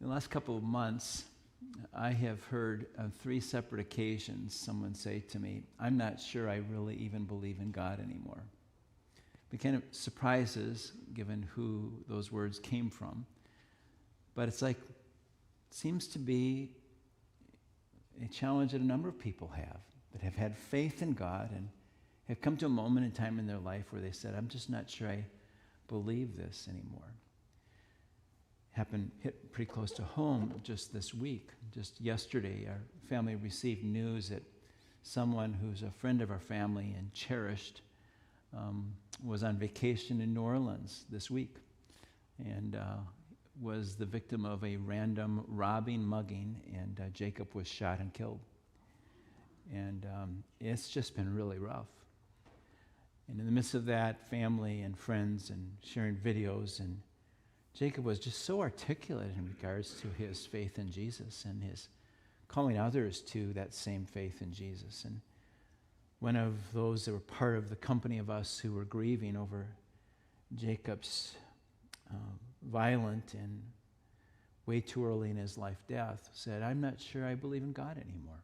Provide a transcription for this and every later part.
In the last couple of months, I have heard on 3 separate occasions someone say to me, I'm not sure I really even believe in God anymore. It kind of surprises, given who those words came from. But it's like, seems to be a challenge that a number of people have, that have had faith in God and have come to a moment in time in their life where they said, I'm just not sure I believe this anymore. Hit pretty close to home just this week. Just yesterday, our family received news that someone who's a friend of our family and cherished was on vacation in New Orleans this week and was the victim of a random robbing, mugging, and Jacob was shot and killed. And it's just been really rough. And in the midst of that, family and friends and sharing videos, and Jacob was just so articulate in regards to his faith in Jesus and his calling others to that same faith in Jesus. And one of those that were part of the company of us who were grieving over Jacob's violent and way too early in his life death said, I'm not sure I believe in God anymore.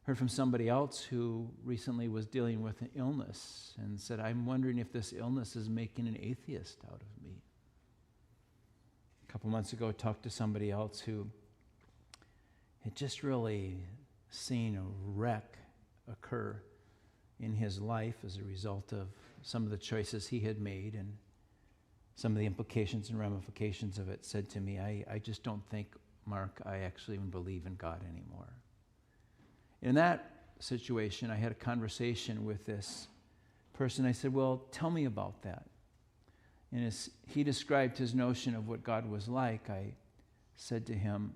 Heard from somebody else who recently was dealing with an illness and said, I'm wondering if this illness is making an atheist out of me. A couple months ago, talked to somebody else who had just really seen a wreck occur in his life as a result of some of the choices he had made and some of the implications and ramifications of it. Said to me, I just don't think, Mark, I actually even believe in God anymore. In that situation, I had a conversation with this person. I said, well, tell me about that. And as he described his notion of what God was like, I said to him,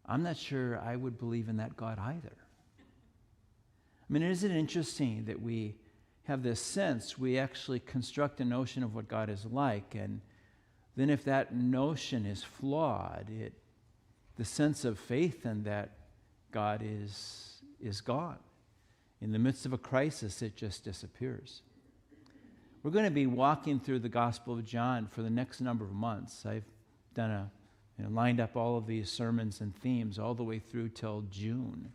I'm not sure I would believe in that God either. I mean, isn't it interesting that we have this sense, we actually construct a notion of what God is like, and then if that notion is flawed, the sense of faith in that God is gone. In the midst of a crisis, it just disappears. We're going to be walking through the Gospel of John for the next number of months. I've done lined up all of these sermons and themes all the way through till June.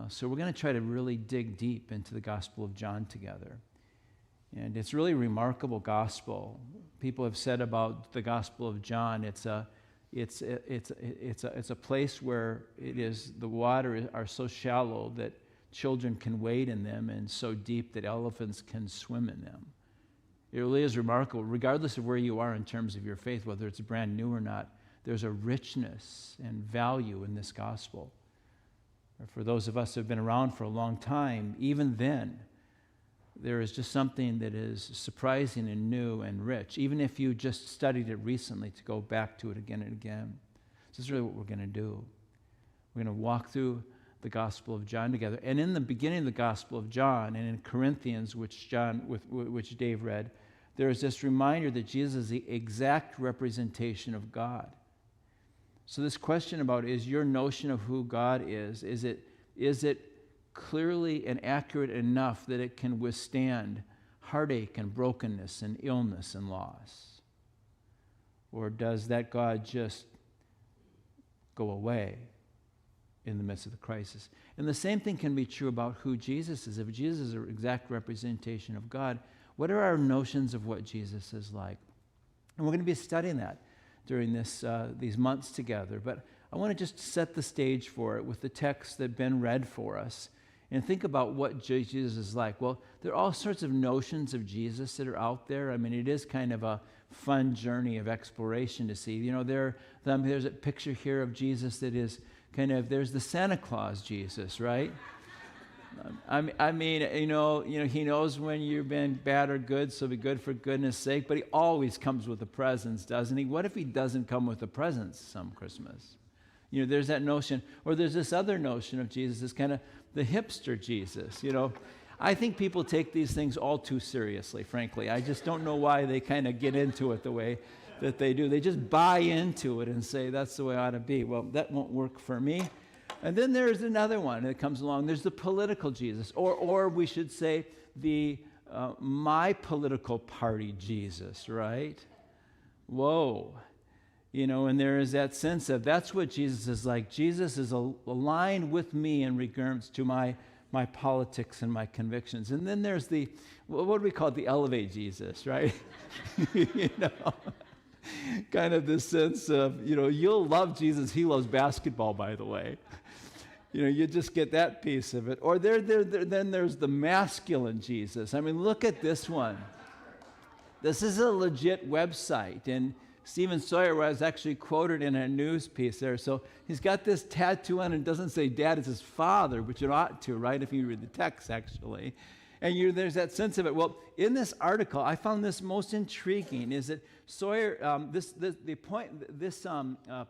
So we're going to try to really dig deep into the Gospel of John together. And it's really a remarkable gospel. People have said about the Gospel of John, it's a place where the water are so shallow that children can wade in them and so deep that elephants can swim in them. It really is remarkable. Regardless of where you are in terms of your faith, whether it's brand new or not, there's a richness and value in this gospel. For those of us who have been around for a long time, even then, there is just something that is surprising and new and rich, even if you just studied it recently, to go back to it again and again. This is really what we're going to do. We're going to walk through the Gospel of John together. And in the beginning of the Gospel of John, and in Corinthians, which Dave read, there is this reminder that Jesus is the exact representation of God. So this question about, is your notion of who God is it clearly and accurate enough that it can withstand heartache and brokenness and illness and loss? Or does that God just go away in the midst of the crisis? And the same thing can be true about who Jesus is. If Jesus is an exact representation of God, what are our notions of what Jesus is like? And we're going to be studying that during these months together. But I want to just set the stage for it with the text that Ben read for us and think about what Jesus is like. Well, there are all sorts of notions of Jesus that are out there. I mean, it is kind of a fun journey of exploration to see. There's a picture here of Jesus that is kind of, there's the Santa Claus Jesus, right? I mean, he knows when you've been bad or good, so be good for goodness sake, but he always comes with the presents, doesn't he? What if he doesn't come with the presents some Christmas? There's that notion, or there's this other notion of Jesus as kind of the hipster Jesus, I think people take these things all too seriously, frankly. I just don't know why they kind of get into it the way that they do. They just buy into it and say, that's the way it ought to be. Well, that won't work for me. And then there's another one that comes along. There's the political Jesus, or we should say the my political party Jesus, right? Whoa. And there is that sense of that's what Jesus is like. Jesus is aligned with me in regards to my politics and my convictions. And then there's what do we call it? The elevate Jesus, right? Kind of this sense of, you'll love Jesus. He loves basketball, by the way. You just get that piece of it. Or then there's the masculine Jesus. I mean, look at this one. This is a legit website, and Stephen Sawyer was actually quoted in a news piece there. So he's got this tattoo on, and it doesn't say dad, it's his father, which it ought to, right, if you read the text, actually. And there's that sense of it. Well, in this article, I found this most intriguing, is that Sawyer, this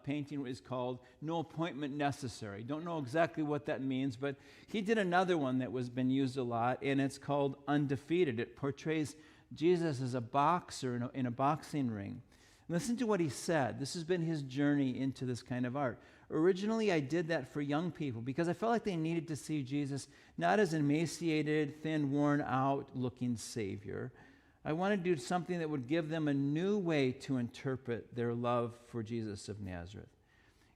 painting is called No Appointment Necessary. Don't know exactly what that means, but he did another one that was been used a lot, and it's called Undefeated. It portrays Jesus as a boxer in a boxing ring. Listen to what he said. This has been his journey into this kind of art. Originally, I did that for young people because I felt like they needed to see Jesus not as an emaciated, thin, worn out looking Savior. I wanted to do something that would give them a new way to interpret their love for Jesus of Nazareth.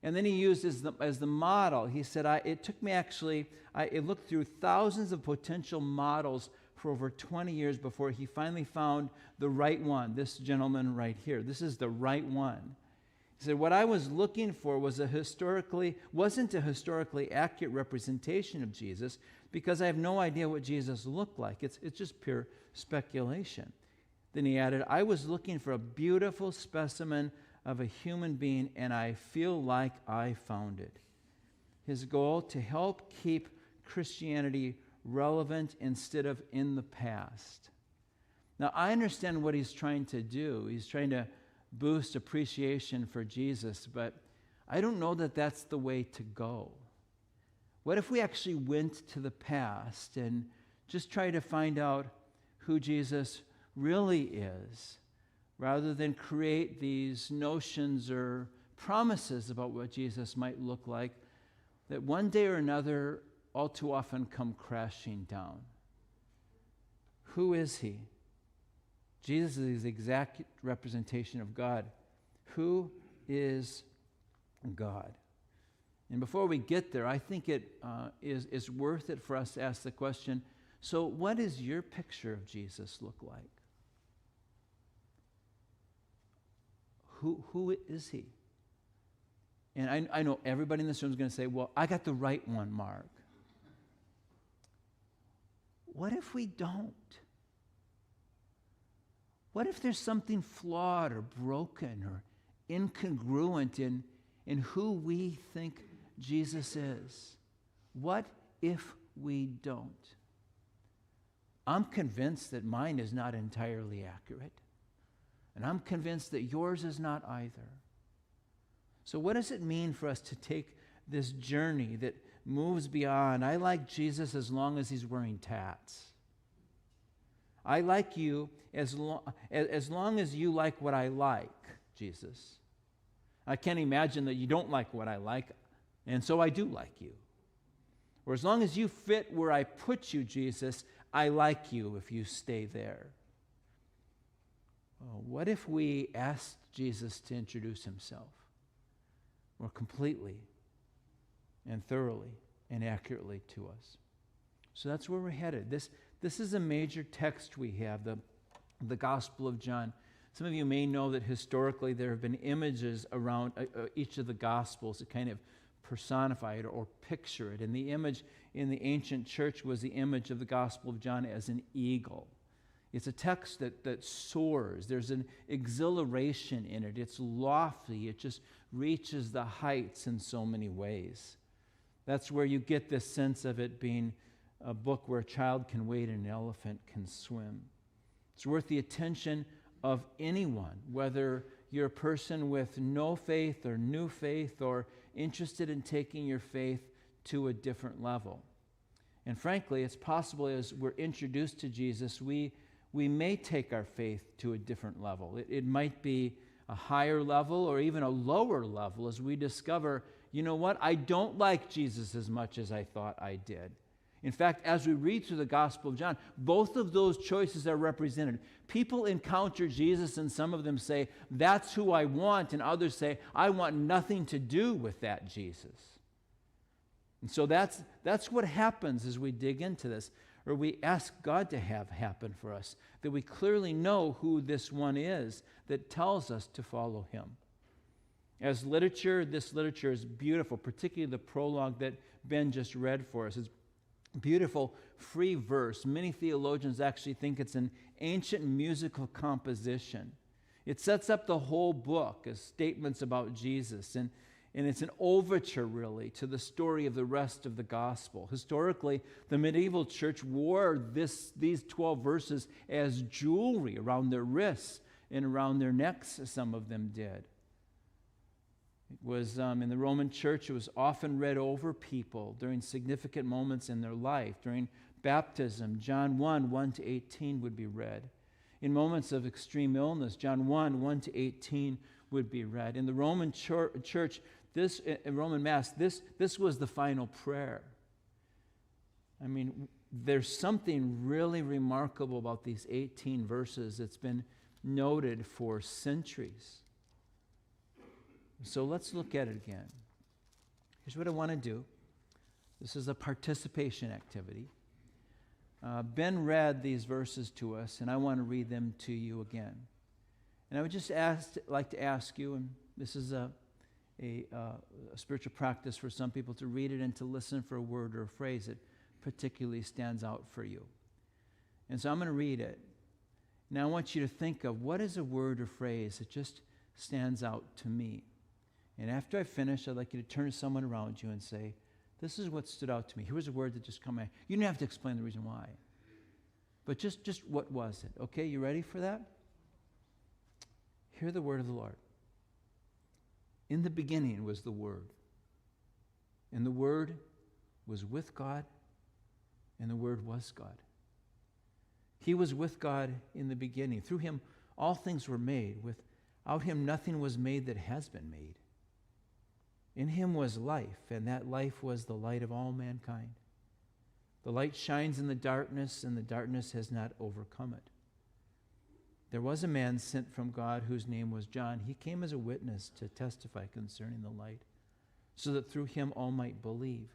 And then he used as the model, he said, it took me I looked through thousands of potential models for over 20 years before he finally found the right one, this gentleman right here. This is the right one. He said, what I was looking for wasn't a historically accurate representation of Jesus because I have no idea what Jesus looked like. It's just pure speculation. Then he added, I was looking for a beautiful specimen of a human being, and I feel like I found it. His goal, to help keep Christianity relevant instead of in the past. Now, I understand what he's trying to do. He's trying to boost appreciation for Jesus, but I don't know that that's the way to go. What if we actually went to the past and just tried to find out who Jesus really is, rather than create these notions or promises about what Jesus might look like that one day or another all too often come crashing down? Who is he? Jesus is the exact representation of God. Who is God? And before we get there, I think it is worth it for us to ask the question, so what does your picture of Jesus look like? Who is he? And I know everybody in this room is going to say, well, I got the right one, Mark. What if we don't? What if there's something flawed or broken or incongruent in who we think Jesus is? What if we don't? I'm convinced that mine is not entirely accurate. And I'm convinced that yours is not either. So what does it mean for us to take this journey that moves beyond, I like Jesus as long as he's wearing tats. I like you as long as you like what I like, Jesus. I can't imagine that you don't like what I like, and so I do like you. Or as long as you fit where I put you, Jesus, I like you if you stay there. Oh, what if we asked Jesus to introduce himself more completely and thoroughly and accurately to us? So that's where we're headed. This is a major text we have, the Gospel of John. Some of you may know that historically there have been images around each of the Gospels that kind of personify it or picture it. And the image in the ancient church was the image of the Gospel of John as an eagle. It's a text that soars. There's an exhilaration in it. It's lofty. It just reaches the heights in so many ways. That's where you get this sense of it being a book where a child can wade and an elephant can swim. It's worth the attention of anyone, whether you're a person with no faith or new faith or interested in taking your faith to a different level. And frankly, it's possible as we're introduced to Jesus, we may take our faith to a different level. It might be a higher level or even a lower level as we discover, you know what, I don't like Jesus as much as I thought I did. In fact, as we read through the Gospel of John, both of those choices are represented. People encounter Jesus, and some of them say, that's who I want, and others say, I want nothing to do with that Jesus. And so that's what happens as we dig into this, or we ask God to have happen for us, that we clearly know who this one is that tells us to follow him. As literature, this literature is beautiful, particularly the prologue that Ben just read for us. It's beautiful, free verse. Many theologians actually think it's an ancient musical composition. It sets up the whole book as statements about Jesus, and it's an overture, really, to the story of the rest of the gospel. Historically, the medieval church wore these 12 verses as jewelry around their wrists and around their necks, some of them did. It was, in the Roman church, it was often read over people during significant moments in their life. During baptism, John 1:1-18 would be read. In moments of extreme illness, John 1:1-18 would be read. In the Roman church, in Roman Mass, this was the final prayer. I mean, there's something really remarkable about these 18 verses that's been noted for centuries. So let's look at it again. Here's what I want to do. This is a participation activity. Ben read these verses to us, and I want to read them to you again. And I would just like to ask you, and this is a spiritual practice for some people, to read it and to listen for a word or a phrase that particularly stands out for you. And so I'm going to read it. Now I want you to think of, what is a word or phrase that just stands out to me? And after I finish, I'd like you to turn to someone around you and say, this is what stood out to me. Here was a word that just came out. You don't have to explain the reason why. But just what was it? Okay, you ready for that? Hear the word of the Lord. In the beginning was the Word. And the Word was with God, and the Word was God. He was with God in the beginning. Through him all things were made. Without him nothing was made that has been made. In him was life, and that life was the light of all mankind. The light shines in the darkness, and the darkness has not overcome it. There was a man sent from God whose name was John. He came as a witness to testify concerning the light, so that through him all might believe.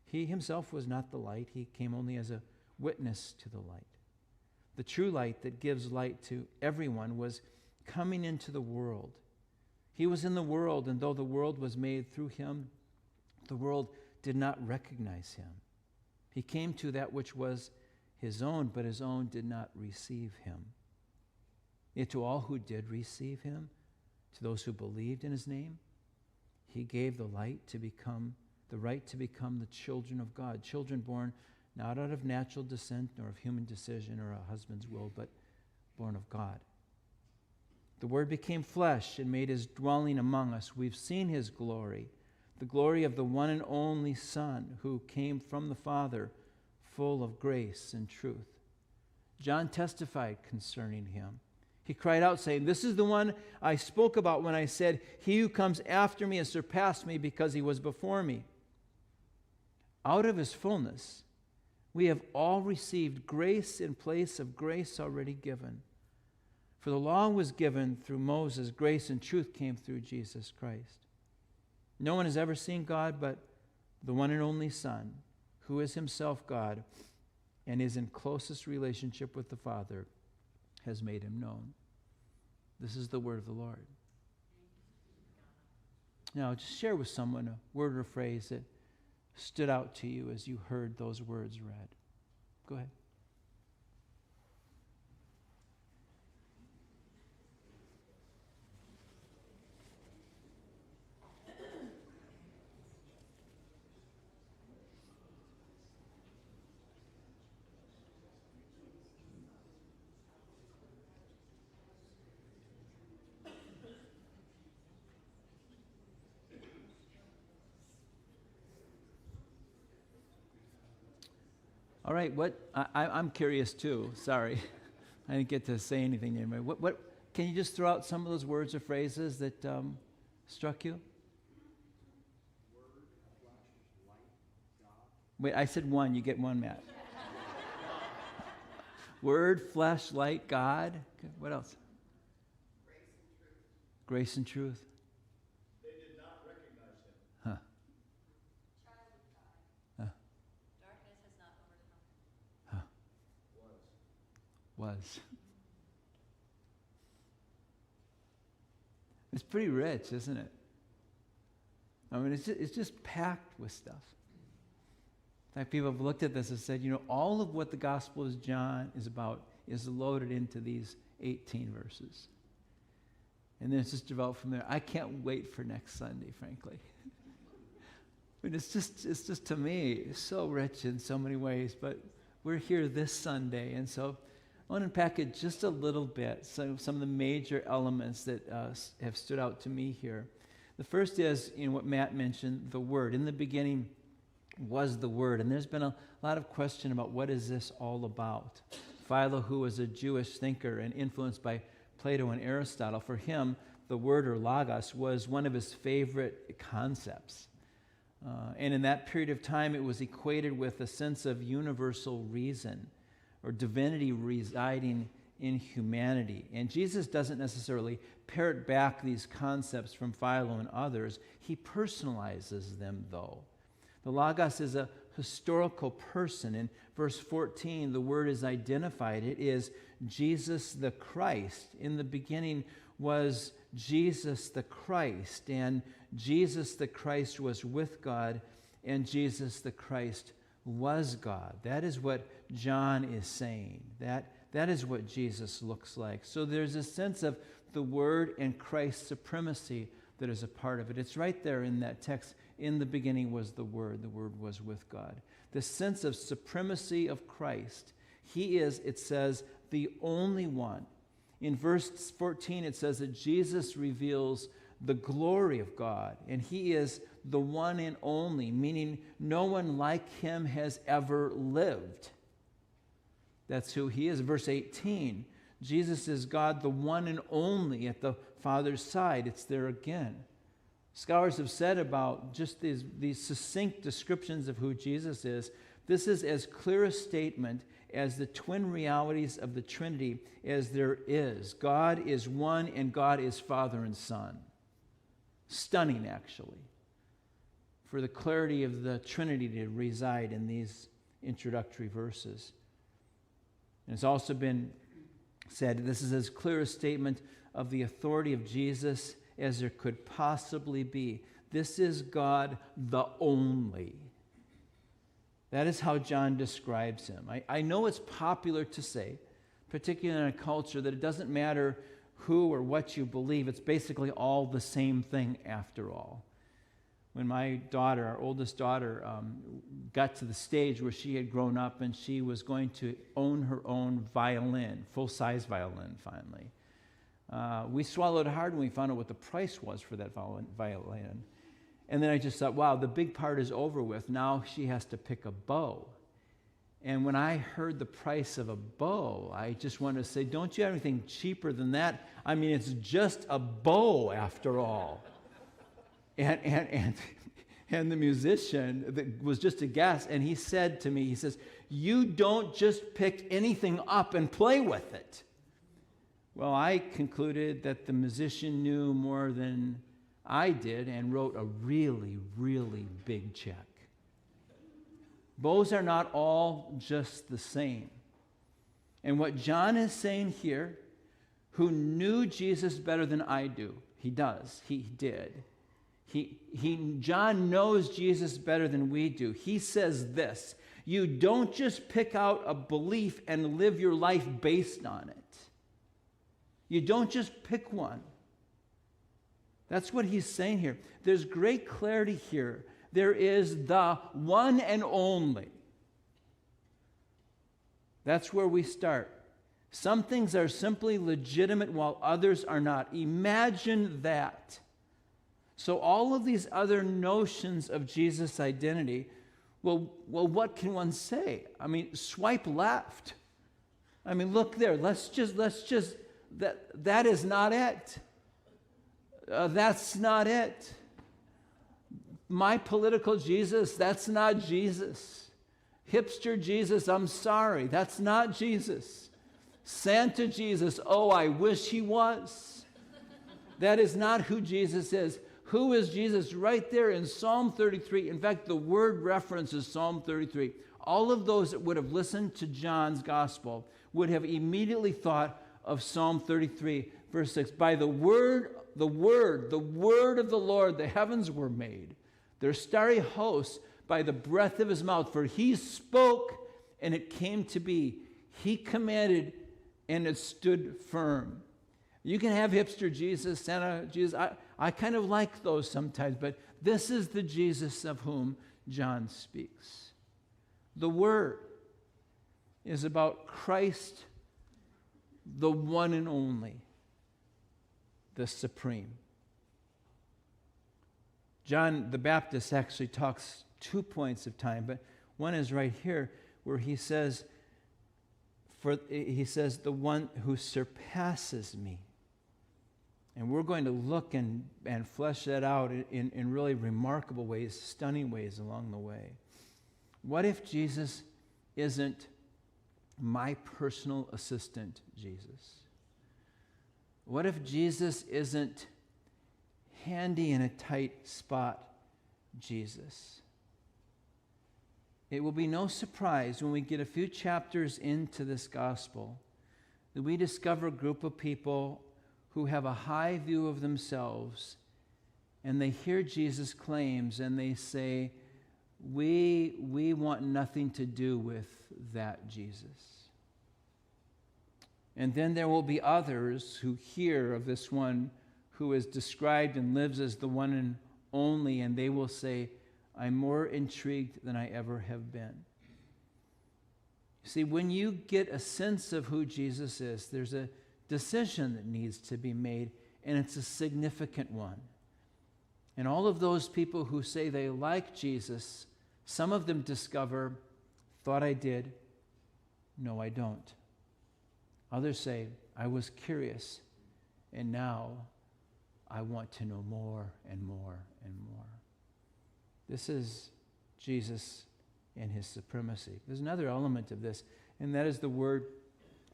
He himself was not the light. He came only as a witness to the light. The true light that gives light to everyone was coming into the world. He was in the world, and though the world was made through him, the world did not recognize him. He came to that which was his own, but his own did not receive him. Yet to all who did receive him, to those who believed in his name, he gave the right to become the children of God, children born not out of natural descent nor of human decision or a husband's will, but born of God. The Word became flesh and made his dwelling among us. We've seen his glory, the glory of the one and only Son who came from the Father, full of grace and truth. John testified concerning him. He cried out, saying, "This is the one I spoke about when I said, 'He who comes after me has surpassed me because he was before me.' Out of his fullness, we have all received grace in place of grace already given. For the law was given through Moses, grace and truth came through Jesus Christ. No one has ever seen God but the one and only Son, who is himself God and is in closest relationship with the Father, has made him known." This is the word of the Lord. Now, just share with someone a word or phrase that stood out to you as you heard those words read. Go ahead. All right, I'm curious too. Sorry, I didn't get to say anything anyway. What can you just throw out some of those words or phrases that struck you? Wait, I said one. You get one, Matt. Word, flesh, light, God. Okay, what else? Grace and truth. They did not recognize him. Huh. Child of God. Huh. Darkness has not overcome him. Was. It's pretty rich, isn't it? I mean, it's just packed with stuff. In fact, people have looked at this and said, all of what the Gospel of John is about is loaded into these 18 verses. And then it's just developed from there. I can't wait for next Sunday, frankly. I mean, it's just to me so rich in so many ways. But we're here this Sunday, and so I want to unpack it just a little bit. So some of the major elements that have stood out to me here. The first is, what Matt mentioned, the Word. In the beginning was the Word, and there's been a lot of question about what is this all about. Philo, who was a Jewish thinker and influenced by Plato and Aristotle, for him, the Word, or logos, was one of his favorite concepts. And in that period of time, it was equated with a sense of universal reason or divinity residing in humanity. And Jesus doesn't necessarily parrot back these concepts from Philo and others. He personalizes them, though. The Logos is a historical person. In verse 14, the Word is identified. It is Jesus the Christ. In the beginning was Jesus the Christ, and Jesus the Christ was with God, and Jesus the Christ was God. That is what John is saying. That is what Jesus looks like. So there's a sense of the Word and Christ's supremacy that is a part of it. It's right there in that text. In the beginning was the Word was with God. The sense of supremacy of Christ. He is, it says, the only one. In verse 14, it says that Jesus reveals the glory of God, and he is the one and only, meaning no one like him has ever lived. That's who he is. Verse 18, Jesus is God, the one and only at the Father's side. It's there again. Scholars have said about just these succinct descriptions of who Jesus is, this is as clear a statement as the twin realities of the Trinity as there is. God is one, and God is Father and Son. Stunning, actually, for the clarity of the Trinity to reside in these introductory verses. And it's also been said this is as clear a statement of the authority of Jesus as there could possibly be. This is God the only. That is how John describes him. I know it's popular to say, particularly in a culture, that it doesn't matter who or what you believe. It's basically all the same thing after all. When my daughter, our oldest daughter, got to the stage where she had grown up and she was going to own her own violin, full-size violin finally, we swallowed hard when we found out what the price was for that violin. And then I just thought, wow, the big part is over with. Now she has to pick a bow. And when I heard the price of a bow, I just wanted to say, don't you have anything cheaper than that? I mean, it's just a bow after all. And the musician that was just a guest, and he said to me, he says, you don't just pick anything up and play with it. Well, I concluded that the musician knew more than I did and wrote a really, really big check. Bows are not all just the same. And what John is saying here, who knew Jesus better than I do, he does, he did. John knows Jesus better than we do. He says this, you don't just pick out a belief and live your life based on it. You don't just pick one. That's what he's saying here. There's great clarity here. There is the one and only. That's where we start. Some things are simply legitimate while others are not. Imagine that. So all of these other notions of Jesus' identity, well, what can one say? I mean, swipe left. I mean, look there. Let's just that is not it. That's not it. My political Jesus, that's not Jesus. Hipster Jesus, I'm sorry, that's not Jesus. Santa Jesus, oh, I wish he was. That is not who Jesus is. Who is Jesus? Right there in Psalm 33. In fact, the word references Psalm 33. All of those that would have listened to John's gospel would have immediately thought of Psalm 33, verse 6. By the word of the Lord, the heavens were made, their starry hosts by the breath of his mouth. For he spoke, and it came to be. He commanded, and it stood firm. You can have hipster Jesus, Santa Jesus. I kind of like those sometimes, but this is the Jesus of whom John speaks. The Word is about Christ, the one and only, the supreme. John the Baptist actually talks 2 points of time, but one is right here where he says, the one who surpasses me. And we're going to look and flesh that out in really remarkable ways, stunning ways along the way. What if Jesus isn't my personal assistant, Jesus? What if Jesus isn't handy in a tight spot, Jesus? It will be no surprise when we get a few chapters into this gospel that we discover a group of people who have a high view of themselves, and they hear Jesus' claims and they say, we want nothing to do with that Jesus. And then there will be others who hear of this one who is described and lives as the one and only, and they will say, I'm more intrigued than I ever have been. See, when you get a sense of who Jesus is, there's a decision that needs to be made, and it's a significant one. And all of those people who say they like Jesus, some of them discover, thought I did, no, I don't. Others say, I was curious, and now I want to know more and more and more. This is Jesus and his supremacy. There's another element of this, and that is the word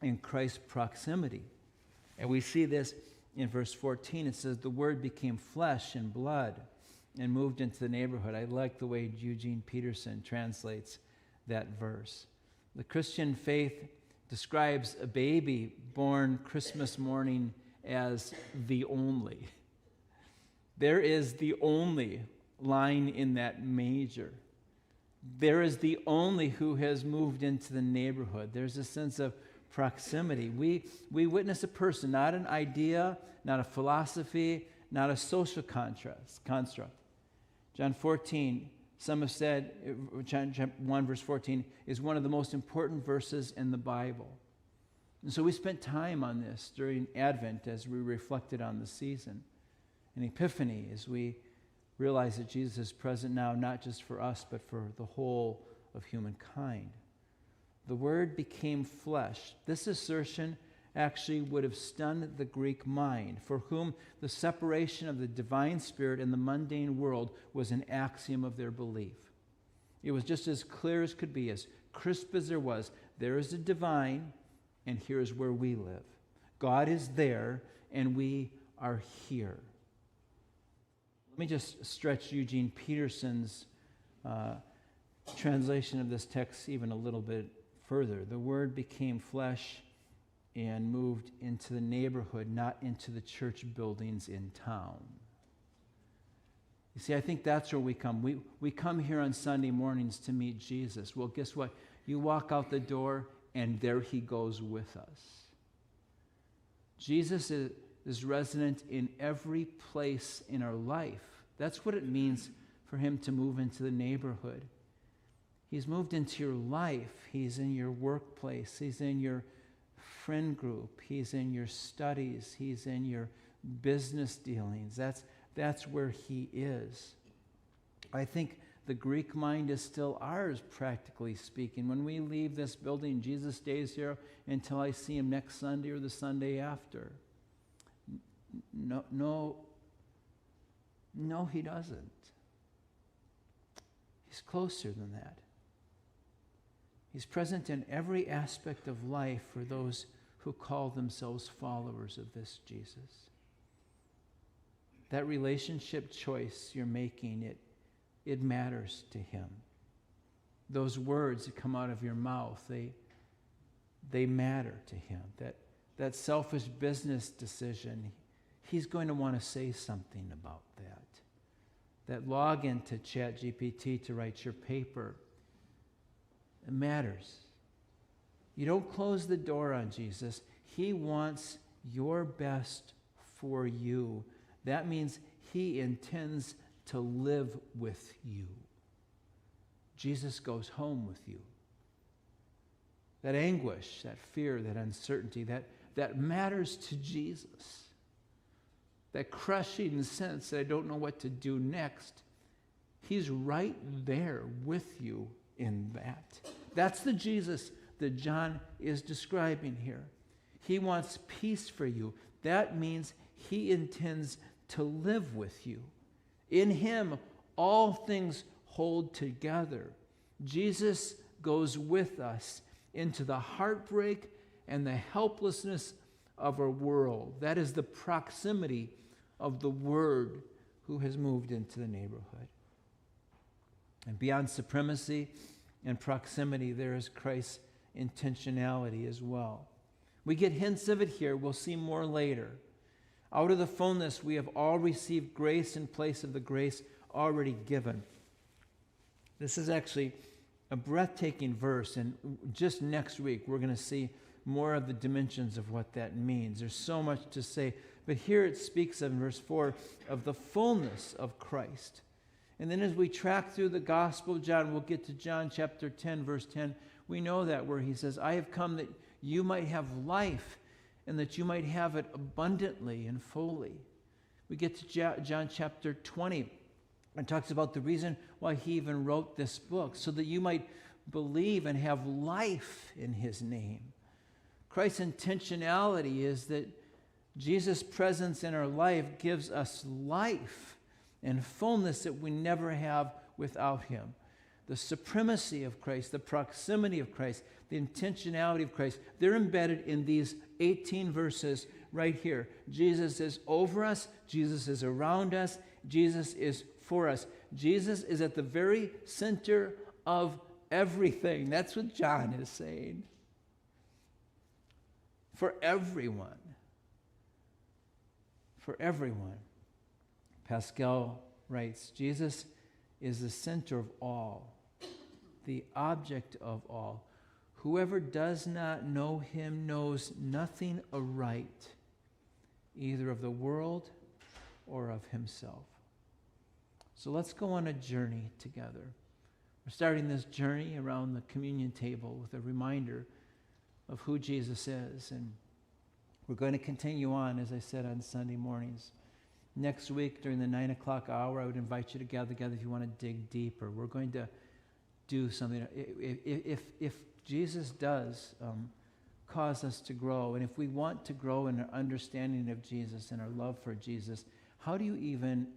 in Christ's proximity. And we see this in verse 14. It says, the word became flesh and blood and moved into the neighborhood. I like the way Eugene Peterson translates that verse. The Christian faith describes a baby born Christmas morning as the only. There is the only line in that manger. There is the only who has moved into the neighborhood. There's a sense of proximity. We witness a person, not an idea, not a philosophy, not a social construct. John 14, some have said, John 1 verse 14, is one of the most important verses in the Bible. And so we spent time on this during Advent as we reflected on the season. And Epiphany, as we realize that Jesus is present now, not just for us, but for the whole of humankind. The Word became flesh. This assertion actually would have stunned the Greek mind, for whom the separation of the divine spirit and the mundane world was an axiom of their belief. It was just as clear as could be, as crisp as there was. There is a divine, and here is where we live. God is there, and we are here. Let me just stretch Eugene Peterson's translation of this text even a little bit further. The Word became flesh and moved into the neighborhood, not into the church buildings in town. You see, I think that's where we come. We come here on Sunday mornings to meet Jesus. Well, guess what? You walk out the door, and there he goes with us. Jesus is resident in every place in our life. That's what it means for him to move into the neighborhood. He's moved into your life. He's in your workplace. He's in your friend group. He's in your studies. He's in your business dealings. That's where he is. I think the Greek mind is still ours, practically speaking. When we leave this building, Jesus stays here until I see him next Sunday or the Sunday after. No, he doesn't. He's closer than that. He's present in every aspect of life for those who call themselves followers of this Jesus. That relationship choice you're making, it matters to him. Those words that come out of your mouth, they matter to him. That selfish business decision, he's going to want to say something about that. That login to ChatGPT to write your paper, it matters. You don't close the door on Jesus. He wants your best for you. That means he intends to live with you. Jesus goes home with you. That anguish, that fear, that uncertainty, that matters to Jesus. That crushing sense that I don't know what to do next, he's right there with you in that. That's the Jesus that John is describing here. He wants peace for you. That means he intends to live with you. In him, all things hold together. Jesus goes with us into the heartbreak and the helplessness of our world. That is the proximity of the Word who has moved into the neighborhood. And beyond supremacy and proximity, there is Christ's intentionality as well. We get hints of it here. We'll see more later. Out of the fullness, we have all received grace in place of the grace already given. This is actually a breathtaking verse, and just next week we're going to see more of the dimensions of what that means. There's so much to say, but here it speaks of, in verse 4, of the fullness of Christ. And then as we track through the Gospel of John, we'll get to John chapter 10, verse 10. We know that where he says, I have come that you might have life and that you might have it abundantly and fully. We get to John chapter 20 and talks about the reason why he even wrote this book, so that you might believe and have life in his name. Christ's intentionality is that Jesus' presence in our life gives us life and fullness that we never have without him. The supremacy of Christ, the proximity of Christ, the intentionality of Christ, they're embedded in these 18 verses right here. Jesus is over us. Jesus is around us. Jesus is for us. Jesus is at the very center of everything. That's what John is saying. For everyone. For everyone. Pascal writes, Jesus is the center of all, the object of all. Whoever does not know him knows nothing aright, either of the world or of himself. So let's go on a journey together. We're starting this journey around the communion table with a reminder of who Jesus is. And we're going to continue on, as I said, on Sunday mornings. Next week, during the 9 o'clock hour, I would invite you to gather together if you want to dig deeper. We're going to do something. If Jesus does cause us to grow, and if we want to grow in our understanding of Jesus and our love for Jesus, how do you even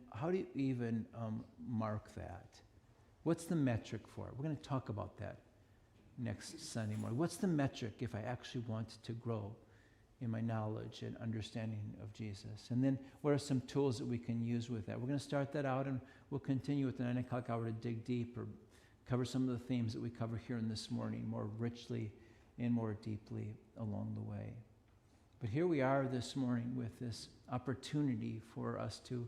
mark that? What's the metric for it? We're going to talk about that next Sunday morning. What's the metric if I actually want to grow in my knowledge and understanding of Jesus? And then what are some tools that we can use with that? We're going to start that out, and we'll continue with the 9 o'clock hour to dig deeper, cover some of the themes that we cover here in this morning more richly and more deeply along the way. But here we are this morning with this opportunity for us to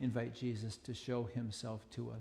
invite Jesus to show himself to us.